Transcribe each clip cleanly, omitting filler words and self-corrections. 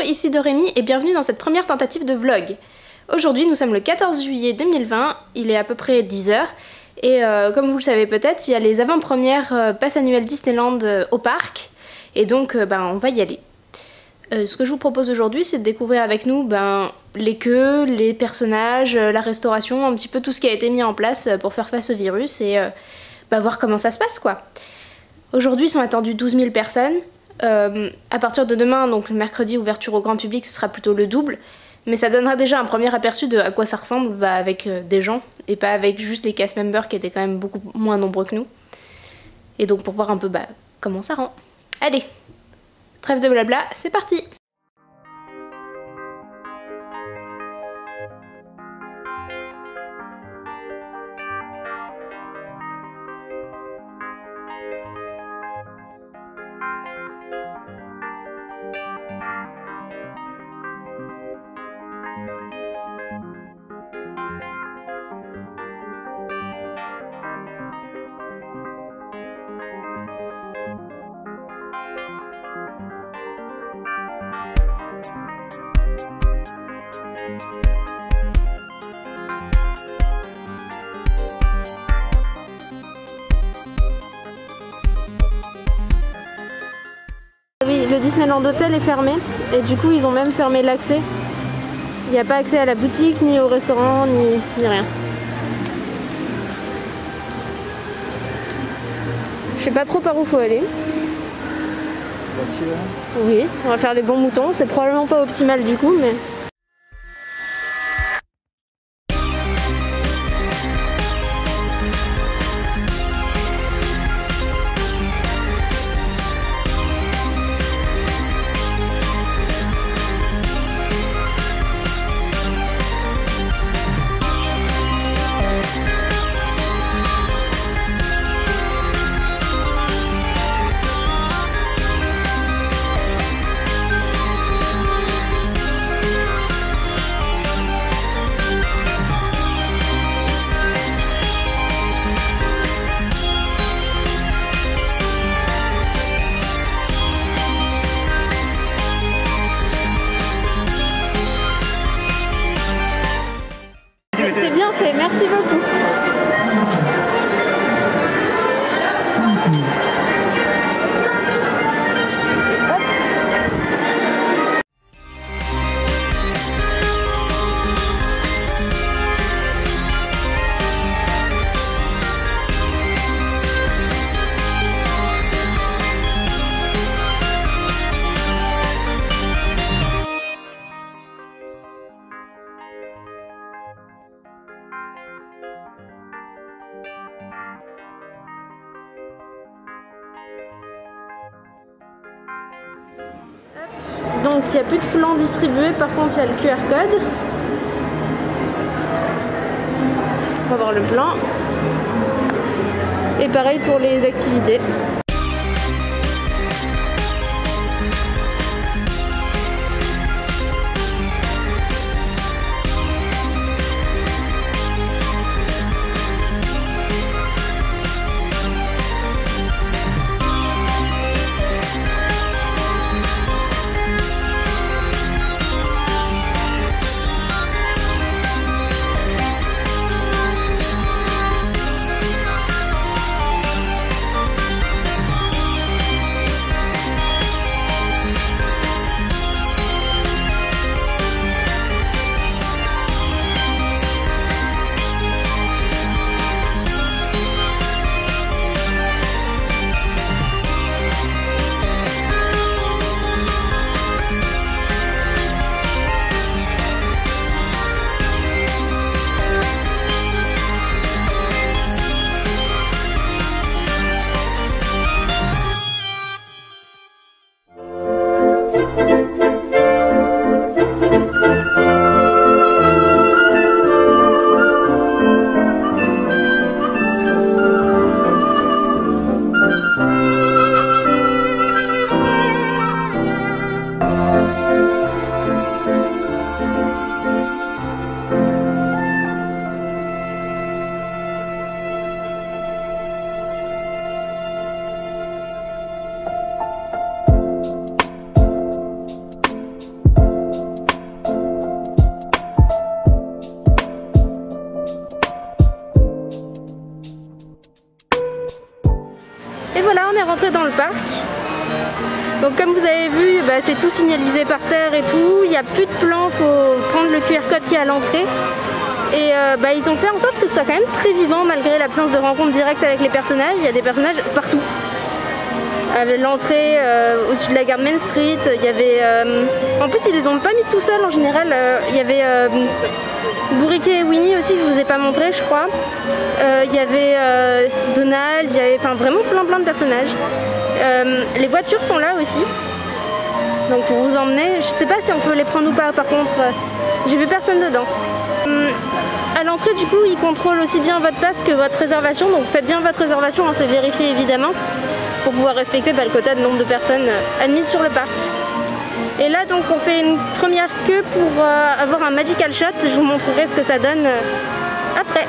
ici Dorémy et bienvenue dans cette première tentative de vlog. Aujourd'hui nous sommes le 14 juillet 2020, il est à peu près 10 h et comme vous le savez peut-être, il y a les avant-premières pass annuelles Disneyland au parc et donc on va y aller. Ce que je vous propose aujourd'hui, c'est de découvrir avec nous les queues, les personnages, la restauration, un petit peu tout ce qui a été mis en place pour faire face au virus et voir comment ça se passe quoi. Aujourd'hui sont attendues 12 000 personnes. À partir de demain, donc le mercredi, ouverture au grand public, ce sera plutôt le double. Mais ça donnera déjà un premier aperçu de à quoi ça ressemble avec des gens et pas avec juste les cast members qui étaient quand même beaucoup moins nombreux que nous. Et donc pour voir un peu comment ça rend. Allez, trêve de blabla, c'est parti! Oui, le Disneyland Hotel est fermé et du coup ils ont même fermé l'accès. Il n'y a pas accès à la boutique, ni au restaurant, ni rien. Je sais pas trop par où faut aller. Oui, on va faire les bons moutons, c'est probablement pas optimal du coup mais... C'est bien fait, merci beaucoup. Donc il n'y a plus de plan distribué, par contre il y a le QR code. On va voir le plan. Et pareil pour les activités. Et voilà, on est rentré dans le parc. Donc comme vous avez vu, c'est tout signalisé par terre et tout. Il n'y a plus de plan, il faut prendre le QR code qui est à l'entrée. Et ils ont fait en sorte que ce soit quand même très vivant malgré l'absence de rencontre directe avec les personnages. Il y a des personnages partout. À l'entrée, au-dessus de la gare Main Street, il y avait... En plus, ils les ont pas mis tout seuls en général. Il y avait Bourriquet et Winnie aussi, que je vous ai pas montré, je crois. Il y avait Donald, il y avait vraiment plein de personnages. Les voitures sont là aussi. Donc pour vous emmener, je sais pas si on peut les prendre ou pas, par contre, j'ai vu personne dedans. À l'entrée, du coup, ils contrôlent aussi bien votre passe que votre réservation, donc faites bien votre réservation, c'est vérifié évidemment, pour pouvoir respecter le quota de nombre de personnes admises sur le parc. Et là, donc, on fait une première queue pour avoir un Magical Shot, je vous montrerai ce que ça donne après.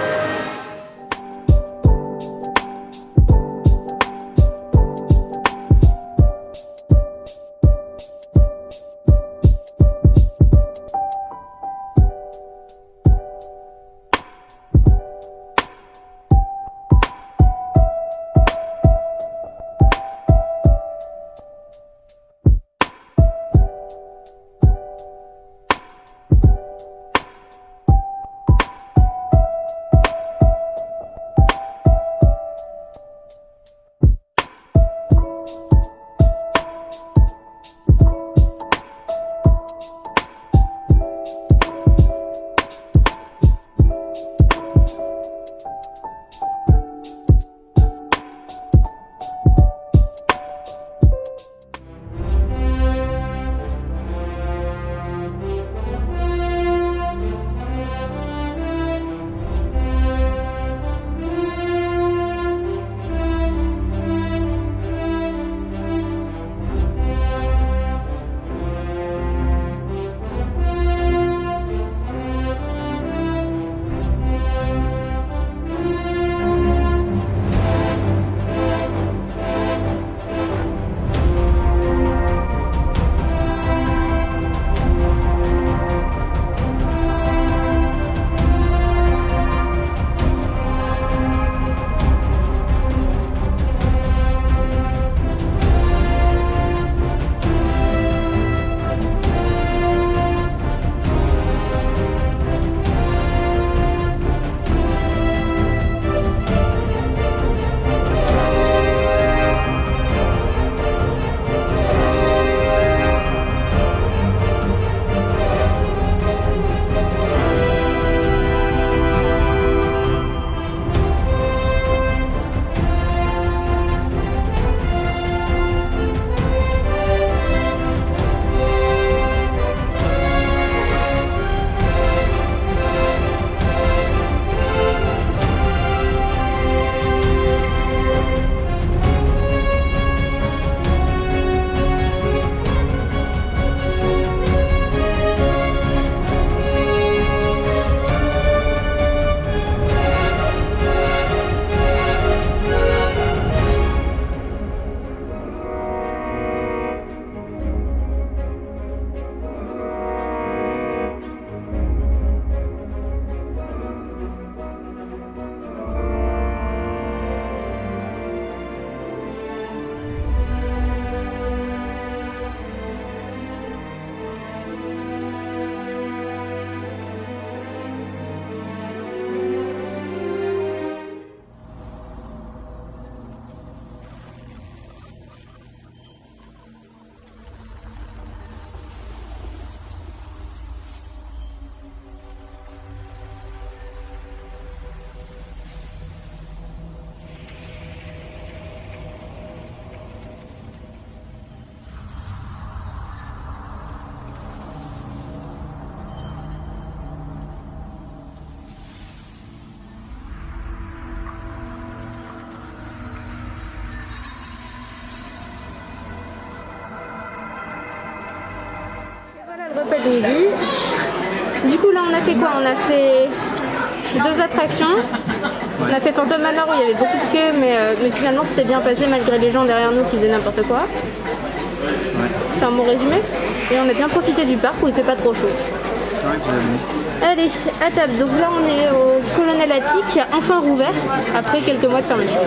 Repas de midi. Du coup là on a fait quoi? On a fait 2 attractions. On a fait Phantom Manor où il y avait beaucoup de queues mais finalement c'était bien passé malgré les gens derrière nous qui faisaient n'importe quoi. Ouais. C'est un bon résumé. Et on a bien profité du parc où il fait pas trop chaud. Ouais, allez, à table. Donc là on est au Colonel Attic qui a enfin rouvert après quelques mois de fermeture.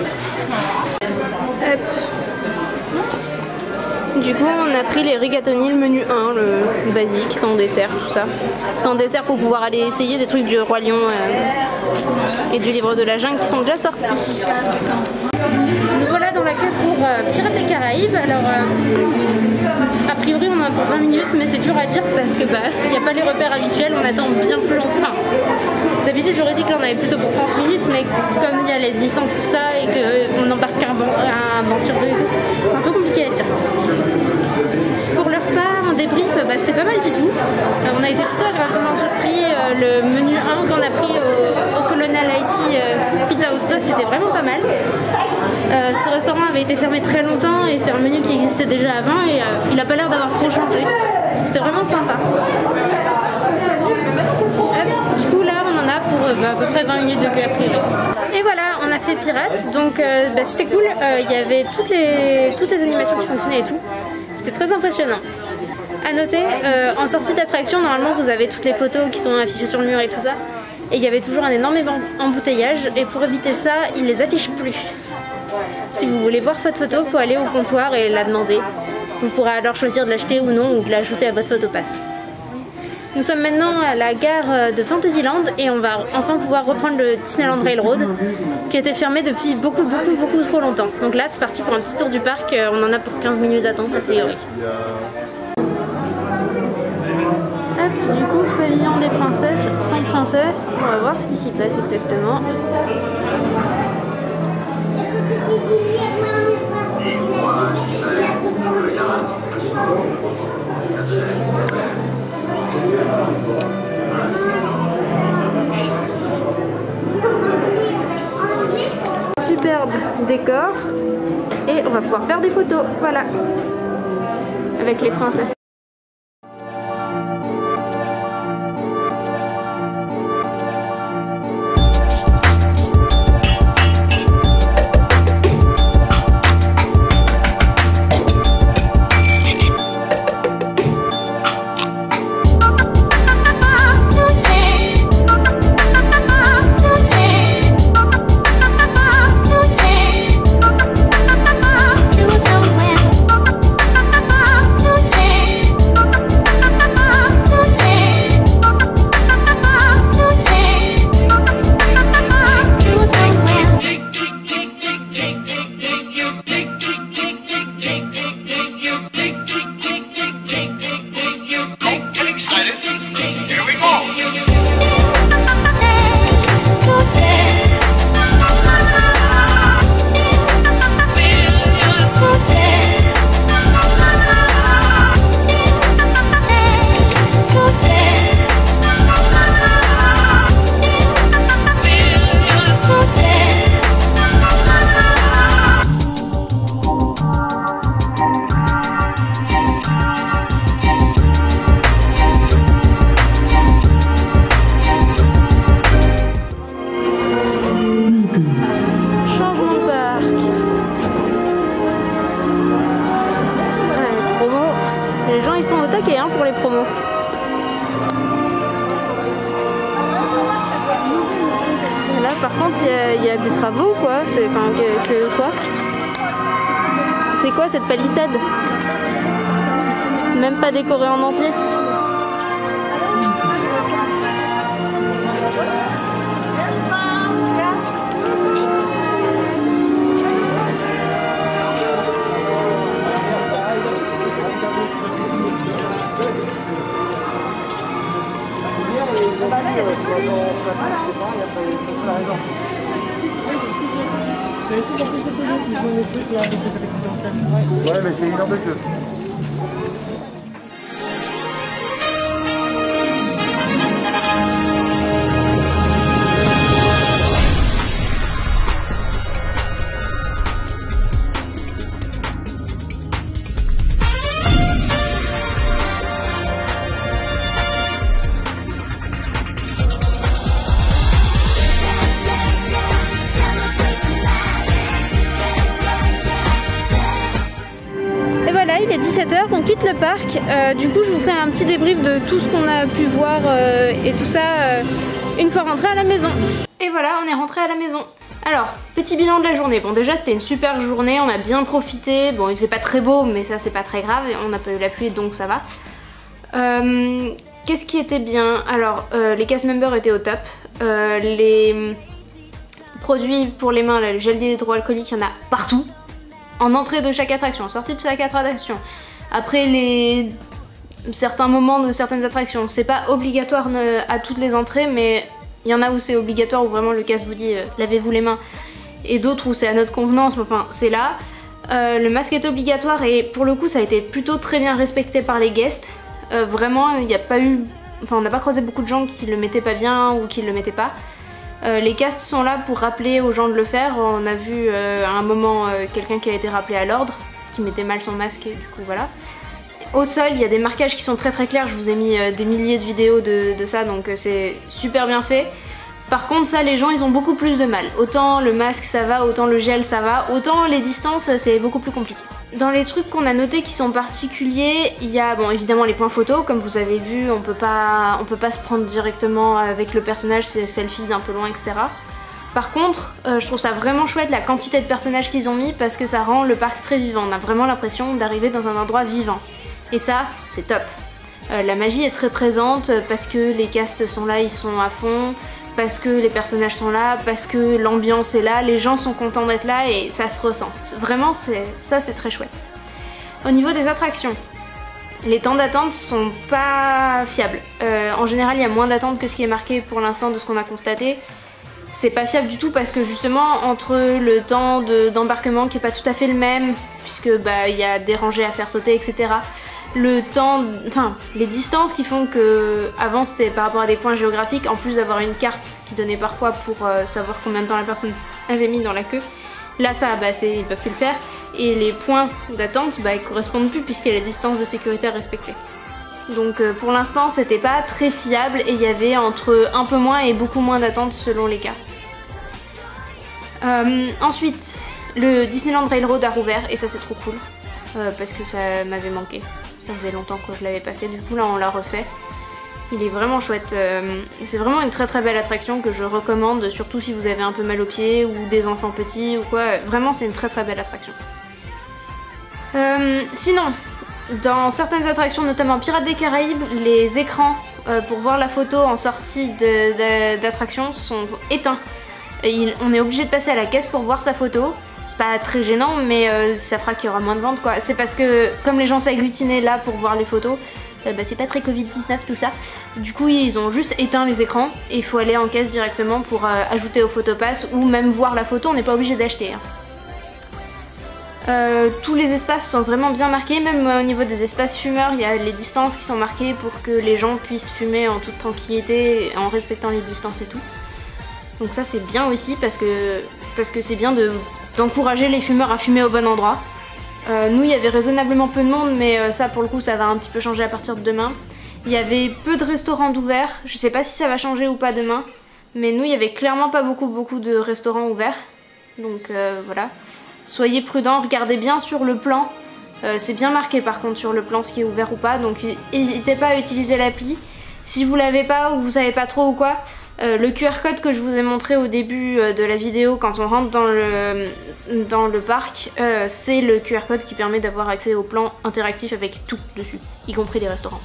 Hop. Du coup, on a pris les rigatoni, le menu 1, le basique, sans dessert, tout ça. Sans dessert pour pouvoir aller essayer des trucs du Roi Lion et du Livre de la Jungle qui sont déjà sortis. Nous voilà dans la queue pour Pirates des Caraïbes. Alors, a priori, on en a pour 20 minutes, mais c'est dur à dire parce que il n'y a pas les repères habituels, on attend bien plus longtemps. D'habitude, j'aurais dit que là, on avait plutôt pour 30 minutes, mais comme il y a les distances, tout ça, et qu'on embarque un banc sur deux et tout, c'est un peu compliqué à dire. Pour le repas, en débrief, c'était pas mal du tout. On a été plutôt agréablement surpris. Le menu 1 qu'on a pris au Colonel Haiti Pizza Hut Toast était vraiment pas mal. Ce restaurant avait été fermé très longtemps et c'est un menu qui existait déjà avant et il a pas l'air d'avoir trop changé. C'était vraiment sympa. Du coup là on en a pour à peu près 20 minutes de queue a priori. Et voilà, on a fait Pirates, donc c'était cool. Il y avait toutes les animations qui fonctionnaient et tout. C'était très impressionnant. A noter, en sortie d'attraction, normalement vous avez toutes les photos qui sont affichées sur le mur et tout ça. Et il y avait toujours un énorme embouteillage et pour éviter ça, ils les affichent plus. Si vous voulez voir votre photo, il faut aller au comptoir et la demander. Vous pourrez alors choisir de l'acheter ou non ou de l'ajouter à votre photopass. Nous sommes maintenant à la gare de Fantasyland et on va enfin pouvoir reprendre le Disneyland Railroad qui a été fermé depuis beaucoup trop longtemps. Donc là c'est parti pour un petit tour du parc, on en a pour 15 minutes d'attente a priori. Hop, du coup pavillon des princesses sans princesse, on va voir ce qui s'y passe exactement. Superbe décor et on va pouvoir faire des photos, voilà, avec les princesses. Les gens ils sont au taquet hein, pour les promos. Et là par contre il y a des travaux quoi. C'est enfin quoi. C'est quoi cette palissade? Même pas décorée en entier. Ouais, mais c'est une heure de queue. Il est 17 h, on quitte le parc. Du coup, je vous ferai un petit débrief de tout ce qu'on a pu voir et tout ça une fois rentré à la maison. Et voilà, on est rentré à la maison. Alors, petit bilan de la journée. Bon, déjà c'était une super journée, on a bien profité. Bon, il faisait pas très beau, mais ça c'est pas très grave, on n'a pas eu la pluie donc ça va. Qu'est-ce qui était bien? Alors, les cast members étaient au top. Les produits pour les mains, là, le gel d'hydroalcoolique, il y en a partout. En entrée de chaque attraction, en sortie de chaque attraction. Après certains moments de certaines attractions. C'est pas obligatoire à toutes les entrées, mais il y en a où c'est obligatoire, où vraiment le cast vous dit lavez-vous les mains. Et d'autres où c'est à notre convenance, mais enfin c'est là. Le masque est obligatoire et pour le coup ça a été plutôt très bien respecté par les guests. Vraiment, il n'y a pas eu... Enfin, on n'a pas croisé beaucoup de gens qui le mettaient pas bien ou qui le mettaient pas. Les castes sont là pour rappeler aux gens de le faire. On a vu à un moment quelqu'un qui a été rappelé à l'ordre, qui mettait mal son masque et du coup voilà. Au sol, il y a des marquages qui sont très très clairs. Je vous ai mis des milliers de vidéos de ça, donc c'est super bien fait. Par contre, ça, les gens, ils ont beaucoup plus de mal. Autant le masque, ça va, autant le gel, ça va, autant les distances, c'est beaucoup plus compliqué. Dans les trucs qu'on a notés qui sont particuliers, il y a bon évidemment les points photos, comme vous avez vu, on peut pas se prendre directement avec le personnage, c'est selfie d'un peu loin, etc. Par contre, je trouve ça vraiment chouette la quantité de personnages qu'ils ont mis parce que ça rend le parc très vivant. On a vraiment l'impression d'arriver dans un endroit vivant. Et ça, c'est top. La magie est très présente parce que les castes sont là, ils sont à fond, parce que les personnages sont là, parce que l'ambiance est là, les gens sont contents d'être là et ça se ressent. Vraiment, ça c'est très chouette. Au niveau des attractions, les temps d'attente sont pas fiables. En général, il y a moins d'attente que ce qui est marqué pour l'instant de ce qu'on a constaté. C'est pas fiable du tout parce que justement, entre le temps d'embarquement qui est pas tout à fait le même, puisque bah il y a des rangées à faire sauter, etc. Le temps, enfin les distances qui font que avant c'était par rapport à des points géographiques, en plus d'avoir une carte qui donnait parfois pour savoir combien de temps la personne avait mis dans la queue. Là ça, bah, ils peuvent plus le faire. Et les points d'attente, bah, ils correspondent plus puisqu'il y a les distances de sécurité à respecter. Donc pour l'instant c'était pas très fiable et il y avait entre un peu moins et beaucoup moins d'attente selon les cas. Ensuite, le Disneyland Railroad a rouvert et ça c'est trop cool parce que ça m'avait manqué. Ça faisait longtemps que je l'avais pas fait, du coup là on l'a refait. Il est vraiment chouette, c'est vraiment une très très belle attraction que je recommande, surtout si vous avez un peu mal aux pieds ou des enfants petits ou quoi, vraiment c'est une très très belle attraction. Sinon, dans certaines attractions, notamment Pirates des Caraïbes, les écrans pour voir la photo en sortie d'attraction sont éteints. On est obligé de passer à la caisse pour voir sa photo. C'est pas très gênant, mais ça fera qu'il y aura moins de ventes quoi. C'est parce que comme les gens s'agglutinaient là pour voir les photos, bah, c'est pas très Covid-19 tout ça. Du coup ils ont juste éteint les écrans et il faut aller en caisse directement pour ajouter au photopass ou même voir la photo, on n'est pas obligé d'acheter. Tous les espaces sont vraiment bien marqués, même au niveau des espaces fumeurs, il y a les distances qui sont marquées pour que les gens puissent fumer en toute tranquillité en respectant les distances et tout. Donc ça c'est bien aussi parce que c'est bien d'encourager les fumeurs à fumer au bon endroit. Nous il y avait raisonnablement peu de monde, mais ça pour le coup ça va un petit peu changer à partir de demain. Il y avait peu de restaurants d'ouverts, je sais pas si ça va changer ou pas demain, mais nous il y avait clairement pas beaucoup de restaurants ouverts. Donc voilà. Soyez prudents, regardez bien sur le plan. C'est bien marqué par contre sur le plan ce qui est ouvert ou pas, donc n'hésitez pas à utiliser l'appli. Si vous l'avez pas ou vous savez pas trop ou quoi, le QR code que je vous ai montré au début de la vidéo quand on rentre dans le parc, c'est le QR code qui permet d'avoir accès au plan interactif avec tout dessus, y compris les restaurants.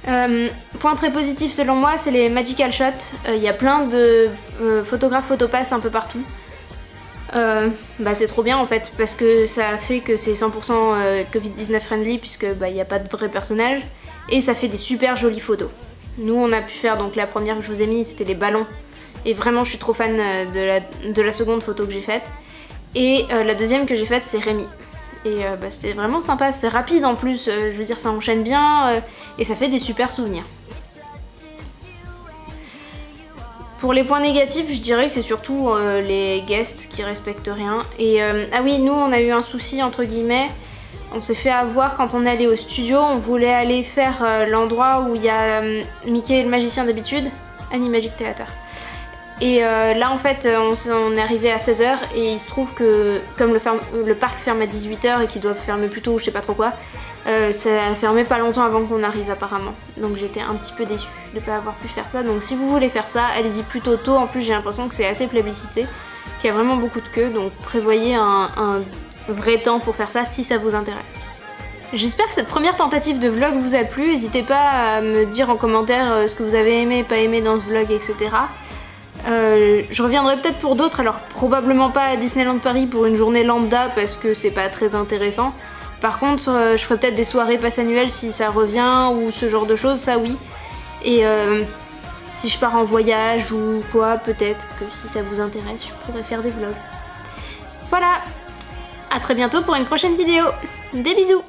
Point très positif selon moi, c'est les Magical Shots. Il y a plein de photographes photopass un peu partout. Bah c'est trop bien en fait parce que ça fait que c'est 100% Covid-19 friendly puisque bah y a pas de vrais personnages et ça fait des super jolies photos. Nous on a pu faire donc la première que je vous ai mis c'était les ballons et vraiment je suis trop fan de la seconde photo que j'ai faite et la deuxième que j'ai faite c'est Rémi et bah, c'était vraiment sympa, c'est rapide en plus, je veux dire ça enchaîne bien et ça fait des super souvenirs. Pour les points négatifs, je dirais que c'est surtout les guests qui respectent rien. Et ah oui, nous on a eu un souci entre guillemets. On s'est fait avoir quand on est allé au studio. On voulait aller faire l'endroit où il y a Mickey et le magicien d'habitude, Animagic Theater. Et là en fait on est arrivé à 16h et il se trouve que comme le parc ferme à 18h et qu'ils doivent fermer plus tôt ou je sais pas trop quoi, Ça a fermé pas longtemps avant qu'on arrive apparemment. Donc j'étais un petit peu déçue de ne pas avoir pu faire ça. Donc si vous voulez faire ça, allez-y plutôt tôt. En plus j'ai l'impression que c'est assez plébiscité, qu'il y a vraiment beaucoup de queues. Donc prévoyez un vrai temps pour faire ça si ça vous intéresse. J'espère que cette première tentative de vlog vous a plu. N'hésitez pas à me dire en commentaire ce que vous avez aimé, pas aimé dans ce vlog, etc. Je reviendrai peut-être pour d'autres, alors probablement pas à Disneyland Paris pour une journée lambda parce que c'est pas très intéressant. Par contre, je ferai peut-être des soirées pass annuelles si ça revient ou ce genre de choses, ça oui. Et si je pars en voyage ou quoi, peut-être que si ça vous intéresse, je pourrais faire des vlogs. Voilà, à très bientôt pour une prochaine vidéo. Des bisous!